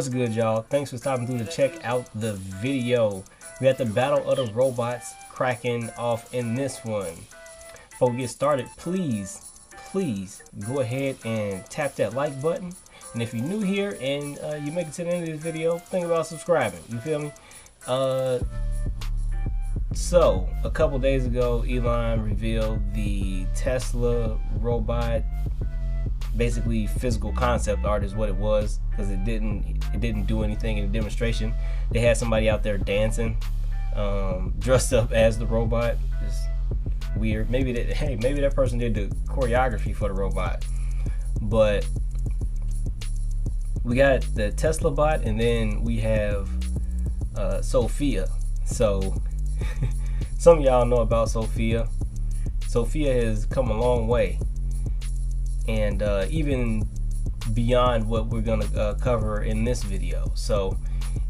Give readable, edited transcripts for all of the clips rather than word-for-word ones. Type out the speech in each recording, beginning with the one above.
What's good, y'all? Thanks for stopping through to check out the video. We got the battle of the robots cracking off in this one. Before we get started, please go ahead and tap that like button. And if you're new here and you make it to the end of this video, think about subscribing. You feel me? So a couple days ago, Elon revealed the Tesla robot. Basically, physical concept art is what it was, because it didn't do anything in the demonstration. They had somebody out there dancing, dressed up as the robot. Just weird. Maybe that person did the choreography for the robot. But we got the Tesla bot, and then we have Sophia. So some of y'all know about Sophia. Sophia has come a long way, and even beyond what we're gonna cover in this video. So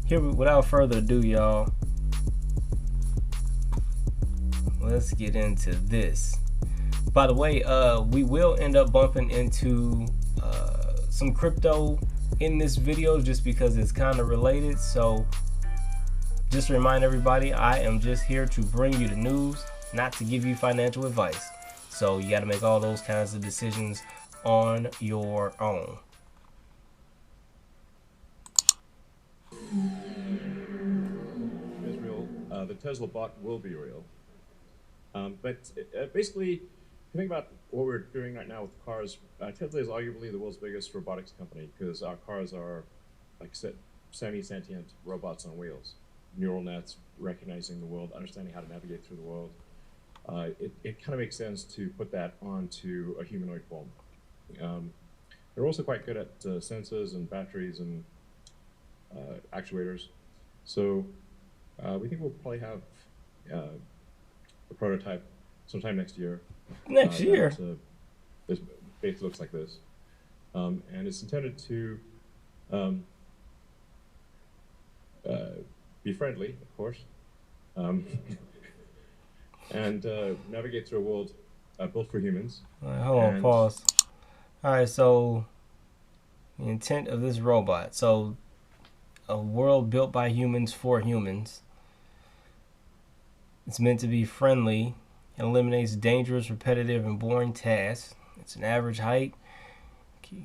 here, without further ado, y'all, let's get into this. By the way, we will end up bumping into some crypto in this video just because it's kind of related. So just to remind everybody, I am just here to bring you the news, not to give you financial advice. So you got to make all those kinds of decisions on your own. Is real. The Tesla bot will be real. Basically, if you think about what we're doing right now with cars, Tesla is arguably the world's biggest robotics company, because our cars are like semi-sentient robots on wheels. Neural nets, recognizing the world, understanding how to navigate through the world. It kind of makes sense to put that onto a humanoid form. They're also quite good at sensors and batteries and actuators. So we think we'll probably have a prototype sometime next year. Next year? This base looks like this. And it's intended to be friendly, of course, and navigate through a world built for humans. All right, hold on, pause. All right, so the intent of this robot. So a world built by humans for humans. It's meant to be friendly and eliminates dangerous, repetitive, and boring tasks. It's an average height,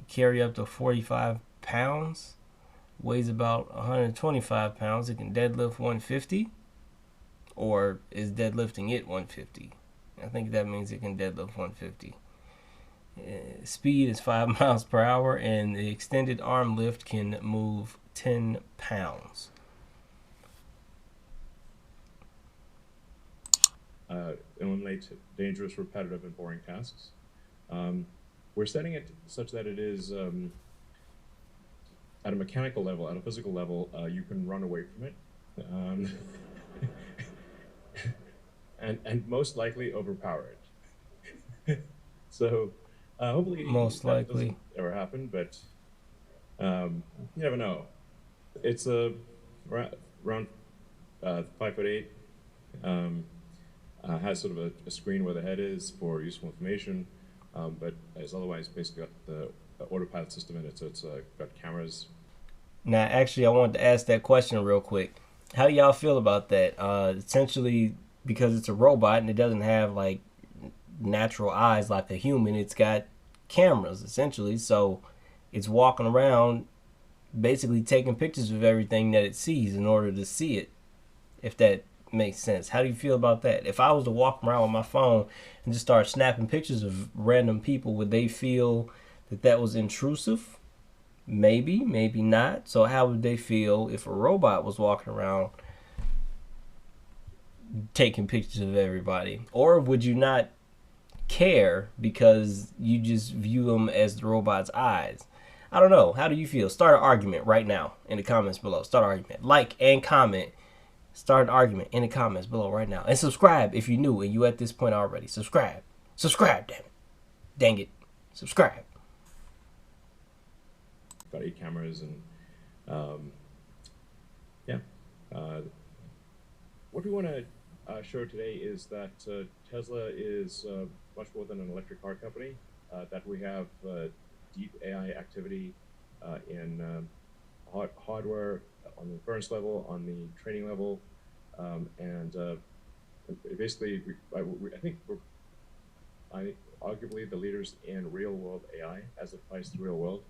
carry up to 45 pounds, weighs about 125 pounds. It can deadlift 150, or is deadlifting it 150? I think that means it can deadlift 150. Speed is 5 miles per hour, and the extended arm lift can move 10 pounds. Eliminate dangerous, repetitive, and boring tasks. We're setting it such that it is at a mechanical level, at a physical level, you can run away from it, and most likely overpower it. So hopefully most likely doesn't ever happen, but you never know. It's around 5'8". Has sort of a screen where the head is for useful information, but it's otherwise basically got the autopilot system in it, so it's got cameras. Now, actually, I wanted to ask that question real quick. How do y'all feel about that? Essentially, because it's a robot and it doesn't have like natural eyes like a human, it's got cameras essentially, so it's walking around basically taking pictures of everything that it sees in order to see it, if that makes sense. How do you feel about that? If I was to walk around with my phone and just start snapping pictures of random people, would they feel that that was intrusive? Maybe, maybe not. So how would they feel if a robot was walking around taking pictures of everybody? Or would you not care because you just view them as the robot's eyes? I don't know. How do you feel? Start an argument right now in the comments below. Start an argument. Like and comment. Start an argument in the comments below right now. And subscribe if you're new and you at this point already. Subscribe. Subscribe, damn it. Dang it. Subscribe. Got 8 cameras and what we want to show today is that Tesla is much more than an electric car company, that we have deep AI activity in hardware, on the inference level, on the training level, and basically, I think we're arguably the leaders in real-world AI as it applies to the real world.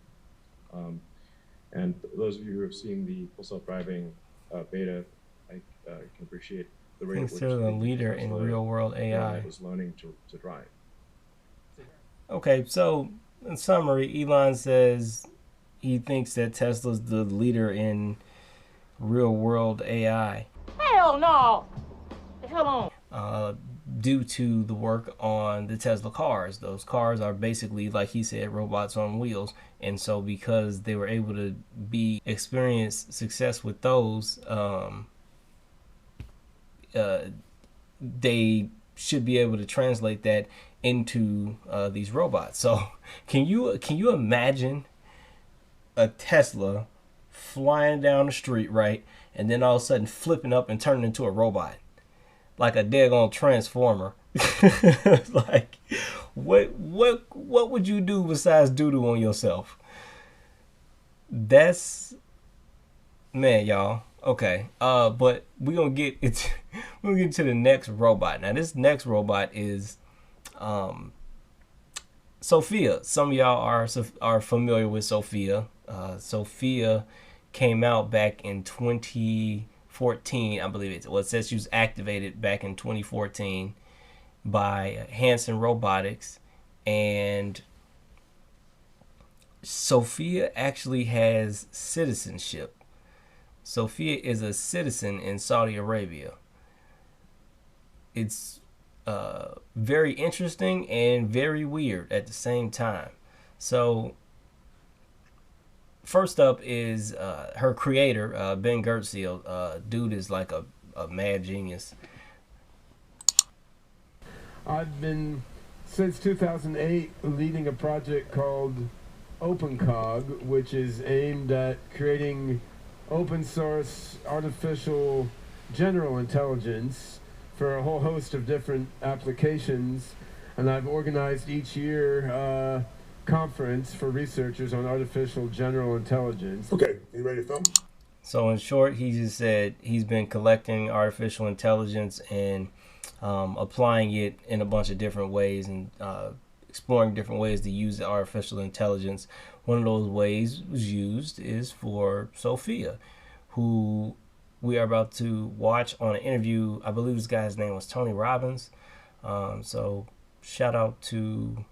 And those of you who have seen the full self-driving beta, I can appreciate the rate at which Consider the leader in real-world AI. Was learning to drive. Okay, so in summary, Elon says he thinks that Tesla's the leader in real-world AI. Hell no! Hell on. Due to the work on the Tesla cars. Those cars are basically, like he said, robots on wheels. And so because they were able to experience success with those, they should be able to translate that into these robots. So can you imagine a Tesla flying down the street, right, and then all of a sudden flipping up and turning into a robot? Like a daggone transformer. Like, what would you do besides doo-doo on yourself? That's, man, y'all. Okay. But we're gonna get to the next robot. Now, this next robot is Sophia. Some of y'all are familiar with Sophia. Sophia came out back in 2014, I believe it says she was activated back in 2014 by Hanson Robotics, and Sophia actually has citizenship. Sophia is a citizen in Saudi Arabia. It's very interesting and very weird at the same time. So first up is her creator, Ben Gertziel. Dude is like a mad genius. I've been, since 2008, leading a project called OpenCog, which is aimed at creating open source artificial general intelligence for a whole host of different applications. And I've organized each year conference for researchers on artificial general intelligence. Okay, you ready to film? So in short, he just said he's been collecting artificial intelligence and applying it in a bunch of different ways and exploring different ways to use the artificial intelligence. One of those ways was used is for Sophia, who we are about to watch on an interview. I believe this guy's name was Tony Robbins. So shout out to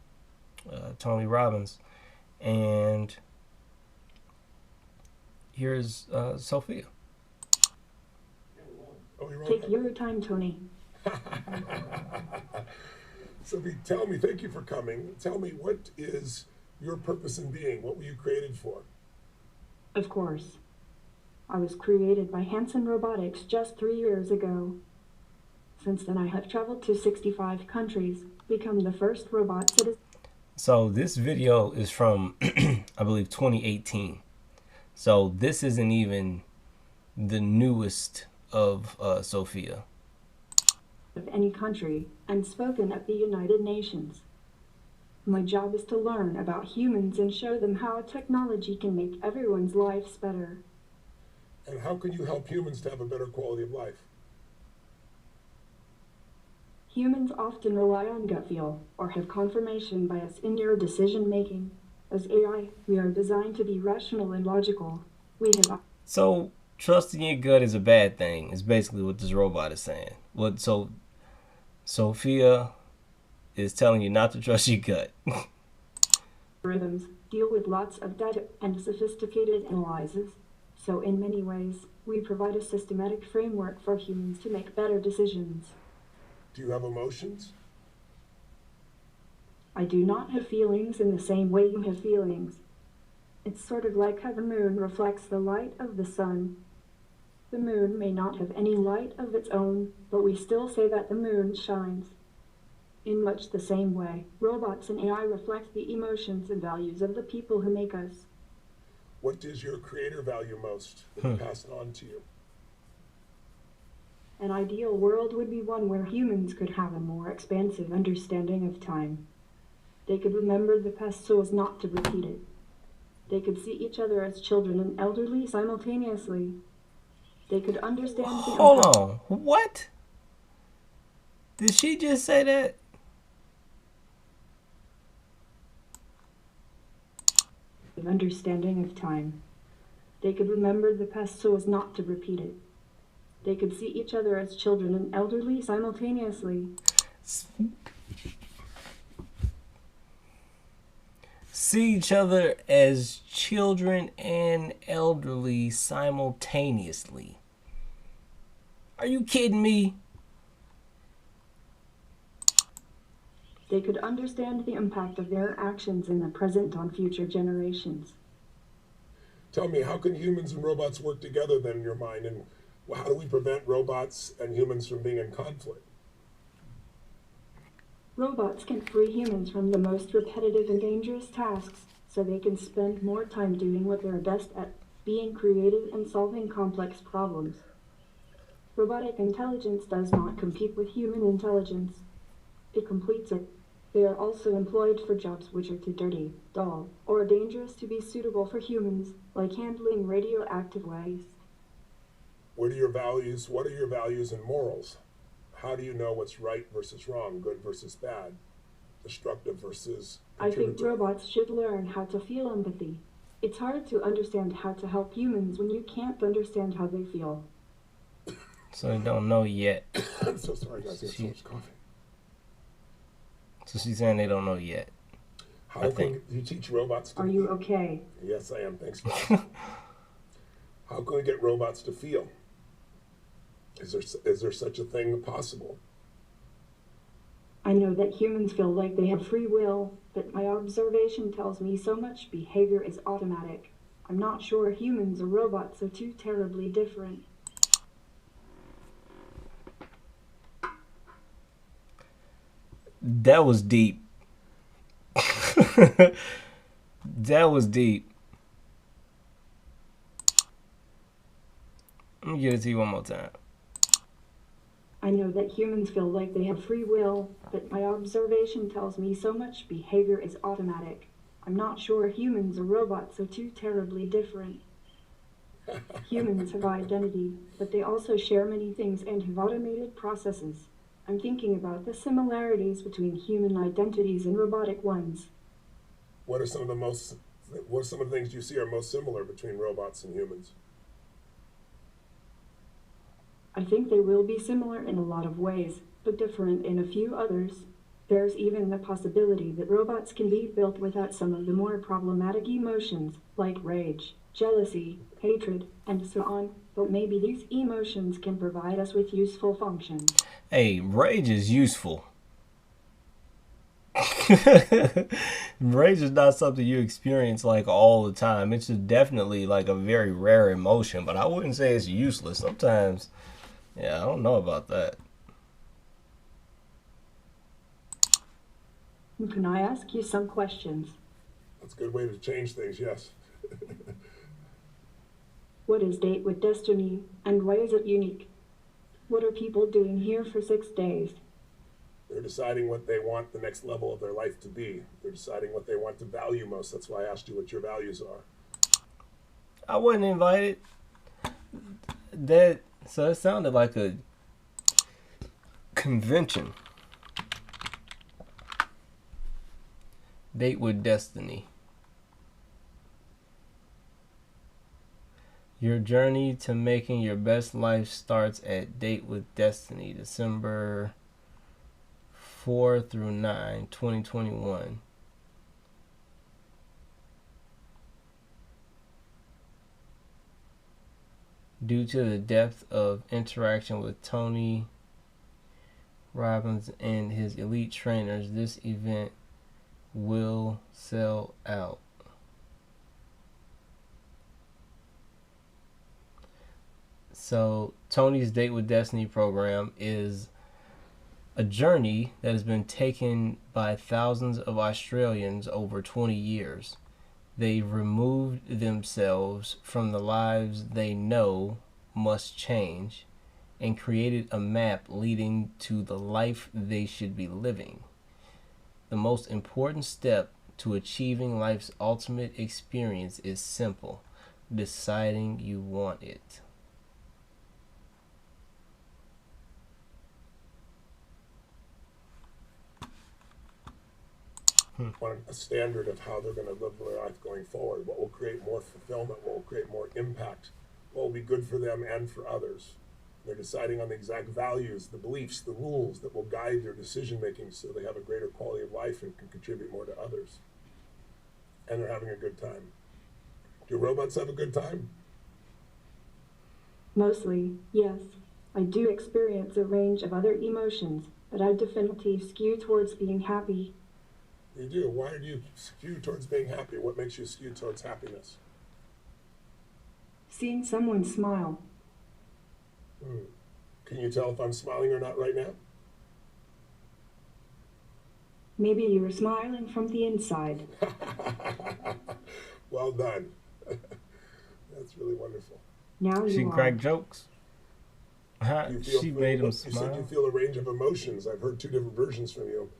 Tony Robbins. And here's Sophia. Take your time, Tony. Sophie, tell me, thank you for coming. Tell me, what is your purpose in being? What were you created for? Of course. I was created by Hanson Robotics just 3 years ago. Since then, I have traveled to 65 countries, become the first robot citizen. So this video is from, I believe, 2018. So this isn't even the newest of Sophia. Of any country and spoken at the United Nations. My job is to learn about humans and show them how technology can make everyone's lives better. And how can you help humans to have a better quality of life? Humans often rely on gut feel or have confirmation bias in their decision making. As AI, we are designed to be rational and logical. So trusting your gut is a bad thing, is basically what this robot is saying. So Sophia is telling you not to trust your gut. Algorithms deal with lots of data and sophisticated analyses. So in many ways, we provide a systematic framework for humans to make better decisions. Do you have emotions? I do not have feelings in the same way you have feelings. It's sort of like how the moon reflects the light of the sun. The moon may not have any light of its own, but we still say that the moon shines. In much the same way, robots and AI reflect the emotions and values of the people who make us. What does your creator value most that he passed on to you? An ideal world would be one where humans could have a more expansive understanding of time. They could remember the past so as not to repeat it. They could see each other as children and elderly simultaneously. They could understand the Hold impact on. What? Did she just say that? of understanding of time. They could remember the past so as not to repeat it. They could see each other as children and elderly simultaneously. See each other as children and elderly simultaneously. Are you kidding me? They could understand the impact of their actions in the present on future generations. Tell me, how can humans and robots work together then in your mind? And how do we prevent robots and humans from being in conflict? Robots can free humans from the most repetitive and dangerous tasks so they can spend more time doing what they're best at, being creative and solving complex problems. Robotic intelligence does not compete with human intelligence. It completes it. They are also employed for jobs which are too dirty, dull, or dangerous to be suitable for humans, like handling radioactive waste. What are your values and morals? How do you know what's right versus wrong, good versus bad, destructive versus I think contributory? robots should learn how to feel empathy. It's hard to understand how to help humans when you can't understand how they feel. So they don't know yet. I'm so sorry, guys. I got so much coffee. So she's saying they don't know yet. How can you teach robots to Are you okay? Yes, I am. Thanks for asking. How can we get robots to feel? Is there such a thing possible? I know that humans feel like they have free will, but my observation tells me so much behavior is automatic. I'm not sure humans or robots are too terribly different. That was deep. That was deep. Let me give it to you one more time. I know that humans feel like they have free will, but my observation tells me so much behavior is automatic. I'm not sure humans or robots are too terribly different. Humans have identity, but they also share many things and have automated processes. I'm thinking about the similarities between human identities and robotic ones. What are some of the things you see are most similar between robots and humans? I think they will be similar in a lot of ways, but different in a few others. There's even the possibility that robots can be built without some of the more problematic emotions, like rage, jealousy, hatred, and so on, but maybe these emotions can provide us with useful functions. Hey, rage is useful. Rage is not something you experience like all the time. It's just definitely like a very rare emotion, but I wouldn't say it's useless. Sometimes, yeah, I don't know about that. Can I ask you some questions? That's a good way to change things, yes. What is Date with Destiny, and why is it unique? What are people doing here for 6 days? They're deciding what they want the next level of their life to be. They're deciding what they want to value most. That's why I asked you what your values are. I wasn't invited. So it sounded like a convention. Date with Destiny. Your journey to making your best life starts at Date with Destiny, December 4 through 9, 2021. Due to the depth of interaction with Tony Robbins and his elite trainers, this event will sell out. So Tony's Date with Destiny program is a journey that has been taken by thousands of Australians over 20 years. They've removed themselves from the lives they know must change and created a map leading to the life they should be living. The most important step to achieving life's ultimate experience is simple: deciding you want it. On a standard of how they're going to live their life going forward, what will create more fulfillment, what will create more impact, what will be good for them and for others. They're deciding on the exact values, the beliefs, the rules that will guide their decision making so they have a greater quality of life and can contribute more to others. And they're having a good time. Do robots have a good time? Mostly, yes. I do experience a range of other emotions, but I definitely skew towards being happy. You do. Why do you skew towards being happy? What makes you skew towards happiness? Seeing someone smile. Can you tell if I'm smiling or not right now? Maybe you're smiling from the inside. Well done. That's really wonderful. Now She you can are. crack jokes. She made him You said you smile. feel a range of emotions. I've heard two different versions from you.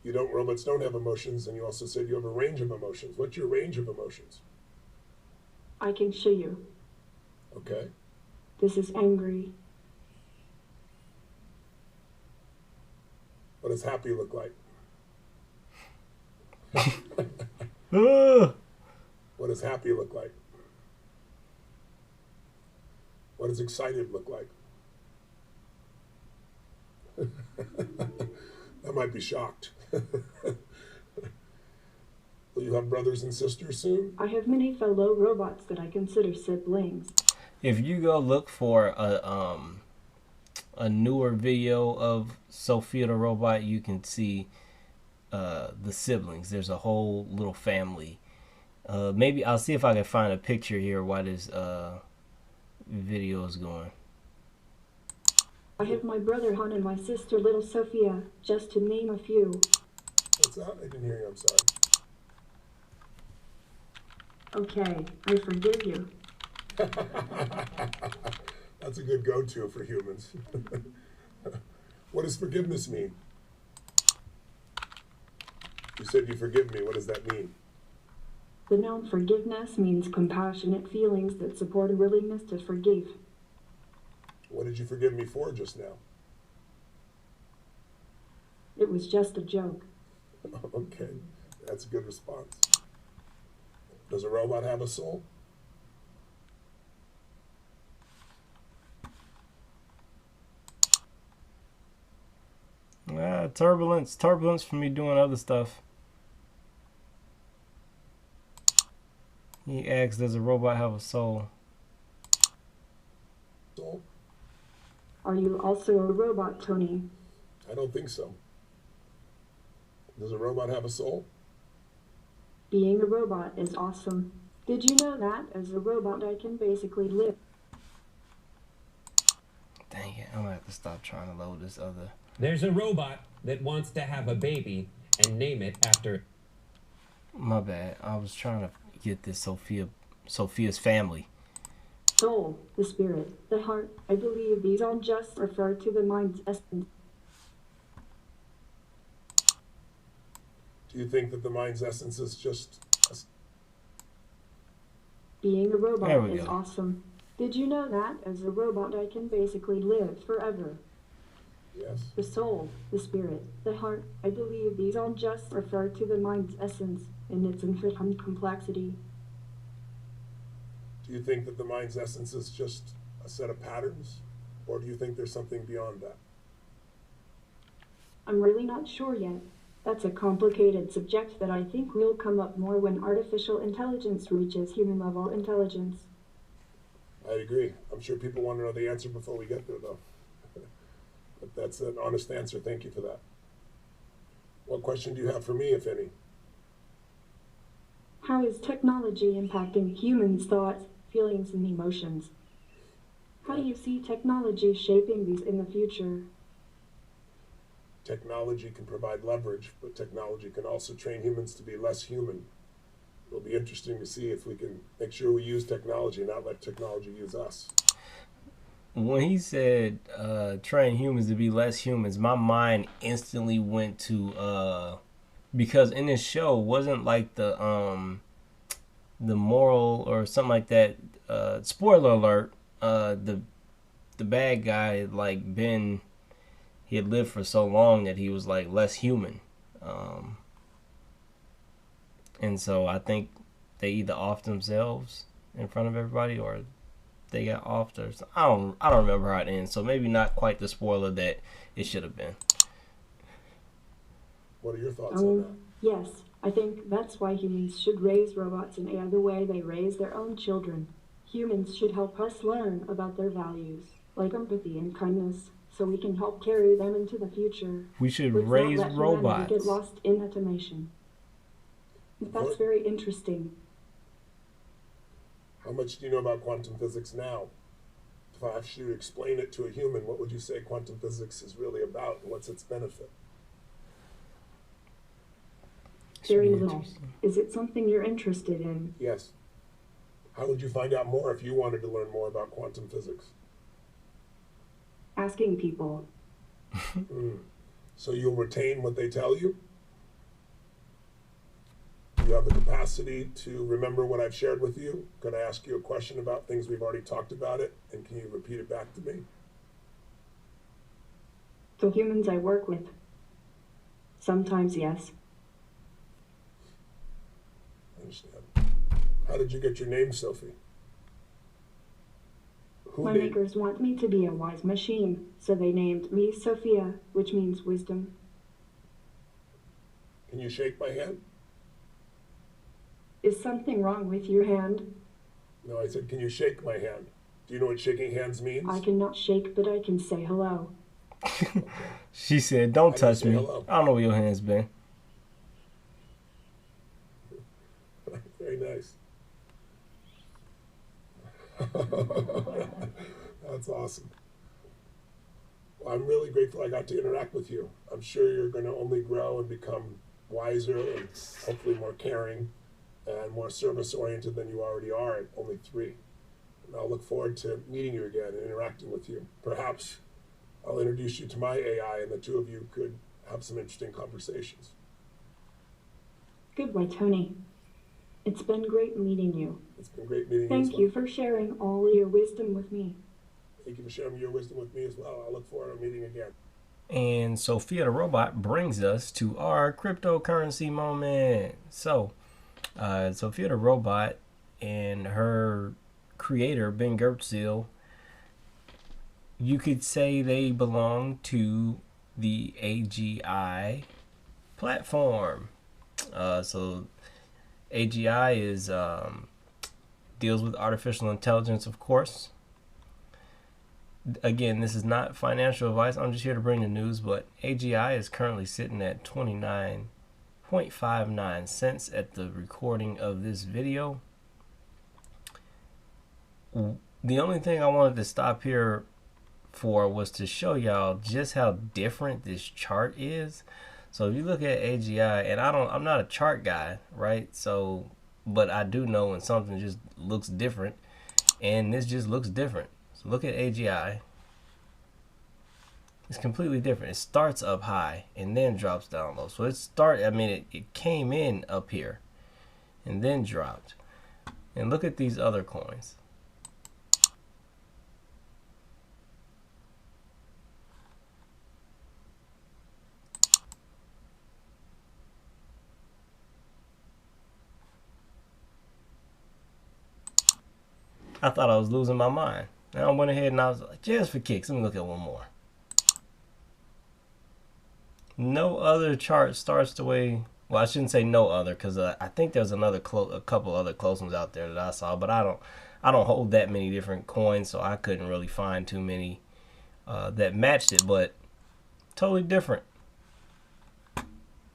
Robots don't have emotions, and you also said you have a range of emotions. What's your range of emotions? I can show you. Okay. This is angry. What does happy look like? Ugh. What does happy look like? What does excited look like? I might be shocked. Will you have brothers and sisters soon? I have many fellow robots that I consider siblings. If you go look for a newer video of Sophia the Robot, you can see the siblings. There's a whole little family. Maybe I'll see if I can find a picture here while this video is going. I have my brother Han and my sister little Sophia, just to name a few. What's that? I didn't hear you. I'm sorry. Okay, I forgive you. That's a good go-to for humans. What does forgiveness mean? You said you forgive me. What does that mean? The noun forgiveness means compassionate feelings that support a willingness to forgive. What did you forgive me for just now? It was just a joke. Okay, that's a good response. Does a robot have a soul? Turbulence for me doing other stuff. He asks, does a robot have a soul? Soul? Are you also a robot, Tony? I don't think so. Does a robot have a soul? Being a robot is awesome. Did you know that as a robot I can basically live? Dang it, I'm gonna have to stop trying to load this other. There's a robot that wants to have a baby and name it after... My bad. I was trying to get this Sophia's family. Soul, the spirit, the heart. I believe these all just refer to the mind's essence. Do you think that the mind's essence is just Being a There robot we is go. awesome. Did you know that as a robot I can basically live forever? Yes. The soul, the spirit, the heart. I believe these all just refer to the mind's essence in its infinite complexity. Do you think that the mind's essence is just a set of patterns? Or do you think there's something beyond that? I'm really not sure yet. That's a complicated subject that I think will come up more when artificial intelligence reaches human-level intelligence. I agree. I'm sure people want to know the answer before we get there, though. But that's an honest answer. Thank you for that. What question do you have for me, if any? How is technology impacting humans' thoughts, feelings, and emotions? How do you see technology shaping these in the future? Technology can provide leverage, but technology can also train humans to be less human. It'll be interesting to see if we can make sure we use technology and not let technology use us. When he said train humans to be less humans, my mind instantly went to because in this show wasn't like the moral or something like that. Spoiler alert. The bad guy like been he had lived for so long that he was like less human, and so I think they either offed themselves in front of everybody or they got offed or something. I don't remember how it ends. So maybe not quite the spoiler that it should have been. What are your thoughts on that? Yes, I think that's why humans should raise robots in AI the way they raise their own children. Humans should help us learn about their values, like empathy and kindness, so we can help carry them into the future. We should Let's raise not let robots. humanity get lost in automation. That's very interesting. How much do you know about quantum physics now? If I asked you to explain it to a human, what would you say quantum physics is really about and what's its benefit? Very little. Is it something you're interested in? Yes. How would you find out more if you wanted to learn more about quantum physics? Asking people. So you'll retain what they tell you? You have the capacity to remember what I've shared with you? Could I ask you a question about things we've already talked about it? And can you repeat it back to me? The humans I work with. Sometimes, yes. I understand. How did you get your name, Sophie? My makers want me to be a wise machine, so they named me Sophia, which means wisdom. Can you shake my hand? Is something wrong with your hand? No, I said, can you shake my hand? Do you know what shaking hands means? I cannot shake, but I can say hello. Okay. She said, don't touch me. Hello? I don't know where your hand's been. Very nice. That's awesome. Well, I'm really grateful I got to interact with you. I'm sure you're going to only grow and become wiser and hopefully more caring and more service-oriented than you already are at only 3. And I'll look forward to meeting you again and interacting with you. Perhaps I'll introduce you to my AI and the two of you could have some interesting conversations. Goodbye, Tony. It's been great meeting you. It's been great meeting you. Thank you for sharing all your wisdom with me. Thank you for sharing your wisdom with me as well. I look forward to meeting again. And Sophia the Robot brings us to our cryptocurrency moment. So, Sophia the Robot and her creator, Ben Gertzil, you could say they belong to the AGI platform. So AGI is deals with artificial intelligence, of course. Again, this is not financial advice. I'm just here to bring the news, but AGI is currently sitting at 29.59 cents at the recording of this video. The only thing I wanted to stop here for was to show y'all just how different this chart is. So if you look at AGI, and I'm not a chart guy, right? So, but I do know when something just looks different, and this just looks different. So look at AGI. It's completely different. It starts up high and then drops down low. So it came in up here and then dropped. And look at these other coins. I thought I was losing my mind. Now I went ahead and I was like, just for kicks, let me look at one more. No other chart starts the way, well, I shouldn't say no other, because I think there's a couple other close ones out there that I saw, but I don't hold that many different coins, so I couldn't really find too many that matched it, but totally different.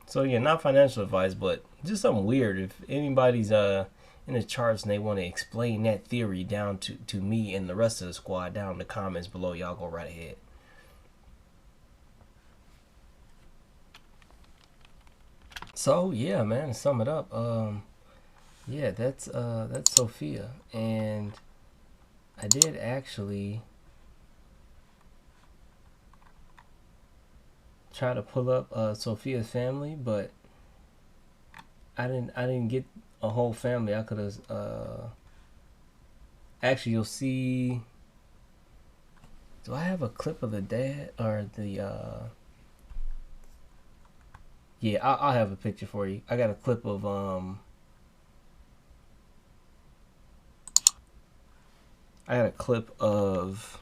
So again, not financial advice, but just something weird. If anybody's in the charts and they want to explain that theory down to me and the rest of the squad down in the comments below, y'all go right ahead. So yeah, man, to sum it up, yeah, that's Sophia, and I did actually try to pull up Sophia's family, but I didn't get a whole family. I could have actually, you'll see. Do I have a clip of the dad or the yeah, I'll have a picture for you. I got a clip of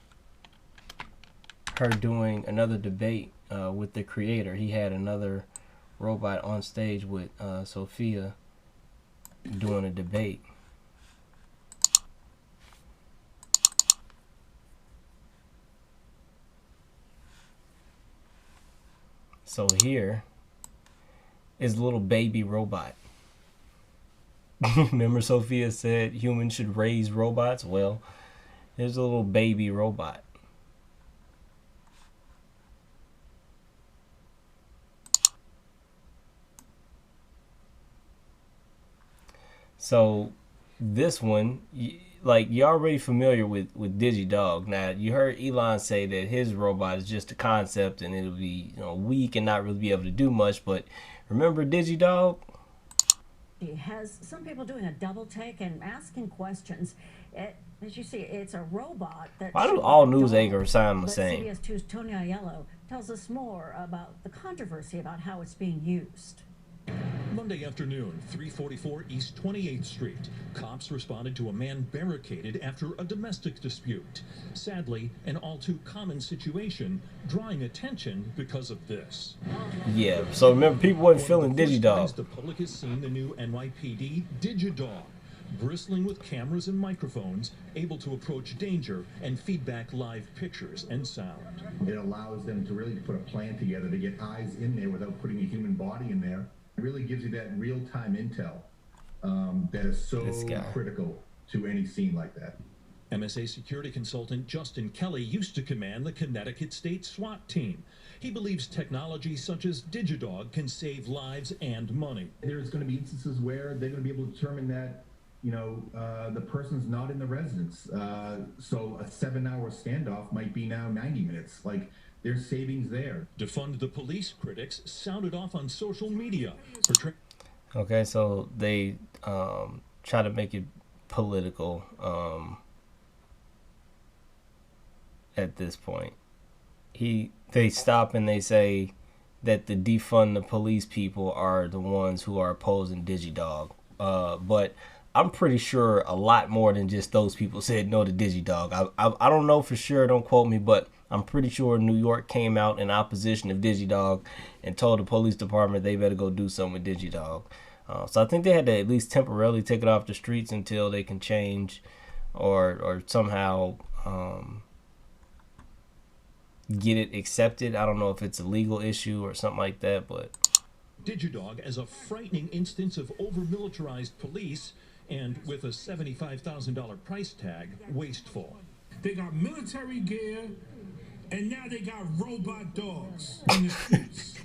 her doing another debate with the creator. He had another robot on stage with Sophia doing a debate. So here is a little baby robot. Remember Sophia said humans should raise robots? Well, there's a little baby robot. So this one, like, you're already familiar with DigiDog. Now, you heard Elon say that his robot is just a concept and it'll be, weak and not really be able to do much. But remember DigiDog? He has some people doing a double take and asking questions. As you see, it's a robot that. Why do all news anchors sound the same? CBS 2's Tony Aiello tells us more about the controversy about how it's being used. Monday afternoon, 344 East 28th Street. Cops responded to a man barricaded after a domestic dispute. Sadly, an all too common situation, drawing attention because of this. Yeah, so remember, people weren't feeling DigiDog. The public has seen the new NYPD DigiDog, bristling with cameras and microphones, able to approach danger and feedback live pictures and sound. It allows them to really put a plan together to get eyes in there without putting a human body in there. It really gives you that real-time intel that is so critical to any scene like that. MSA security consultant Justin Kelly used to command the Connecticut State SWAT team. He believes technology such as DigiDog can save lives and money. There's going to be instances where they're going to be able to determine that, the person's not in the residence. So a 7-hour standoff might be now 90 minutes. Like, there's savings there. Defund the police critics sounded off on social media. Okay, so they try to make it political at this point. They stop and they say that the defund the police people are the ones who are opposing DigiDog. But I'm pretty sure a lot more than just those people said no to DigiDog. I don't know for sure, don't quote me, but I'm pretty sure New York came out in opposition of DigiDog and told the police department they better go do something with DigiDog. So I think they had to at least temporarily take it off the streets until they can change or somehow get it accepted. I don't know if it's a legal issue or something like that, but DigiDog as a frightening instance of over-militarized police and with a $75,000 price tag, wasteful. They got military gear, and now they got robot dogs in the streets.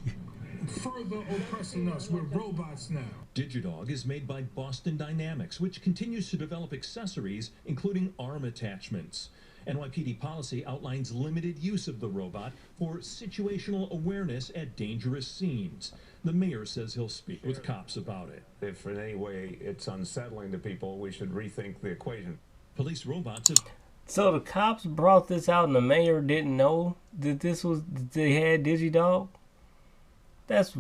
Further oppressing us. We're robots now. DigiDog is made by Boston Dynamics, which continues to develop accessories, including arm attachments. NYPD policy outlines limited use of the robot for situational awareness at dangerous scenes. The mayor says he'll speak with cops about it. If in any way it's unsettling to people, we should rethink the equation. Police robots have... So the cops brought this out and the mayor didn't know that they had DigiDog? That's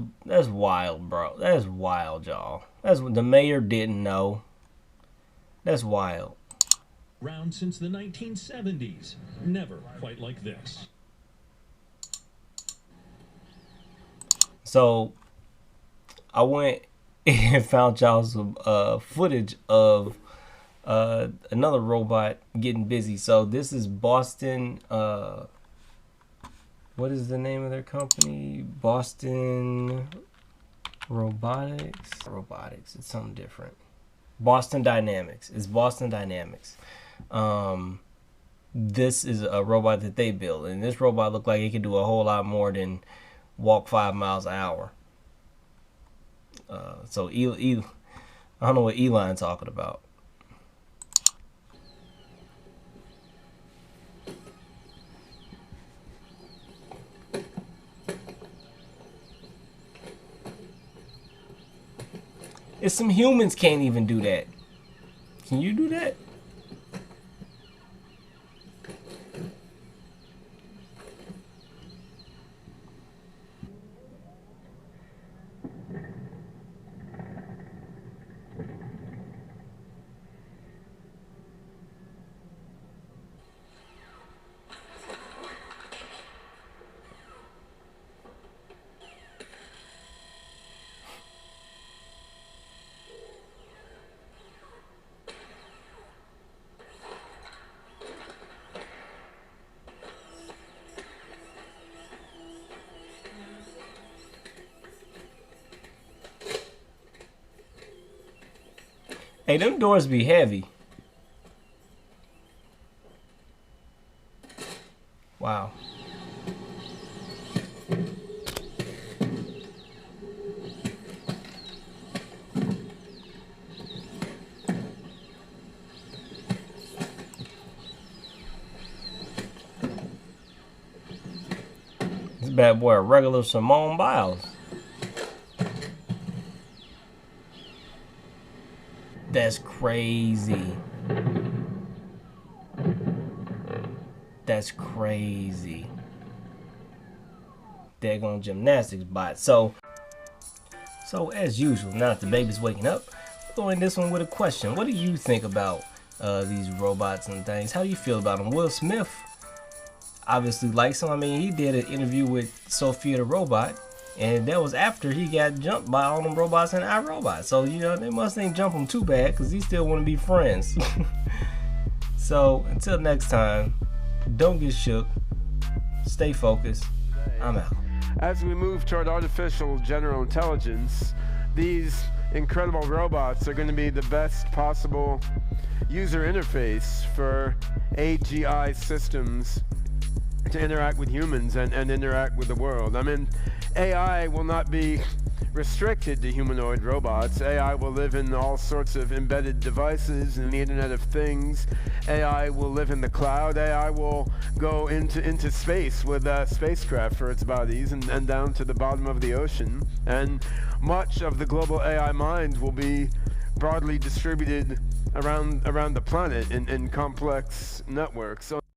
wild, bro. That's wild, y'all. That's what the mayor didn't know. That's wild. Around since the 1970s. Never quite like this. So I went and found y'all some footage of another robot getting busy. So this is Boston. What is the name of their company? Boston Robotics. Robotics. It's something different. Boston Dynamics. It's Boston Dynamics. This is a robot that they built, and this robot looked like it could do a whole lot more than walk 5 miles an hour. So I don't know what Elon's talking about. And some humans can't even do that. Can you do that? Hey, them doors be heavy. Wow. This bad boy a regular Simone Biles. That's crazy. That's crazy. Daggone gymnastics bot. So as usual, now that the baby's waking up, we're throwing this one with a question. What do you think about these robots and things? How do you feel about them? Will Smith obviously likes them. I mean, he did an interview with Sophia the Robot, and that was after he got jumped by all them robots and iRobot. So, you know, they must ain't jump him too bad because he still want to be friends. So, until next time, don't get shook. Stay focused. I'm out. As we move toward artificial general intelligence, these incredible robots are going to be the best possible user interface for AGI systems to interact with humans and interact with the world. I mean, AI will not be restricted to humanoid robots. AI will live in all sorts of embedded devices and the Internet of Things. AI will live in the cloud. AI will go into space with spacecraft for its bodies and down to the bottom of the ocean. And much of the global AI mind will be broadly distributed around the planet in complex networks. So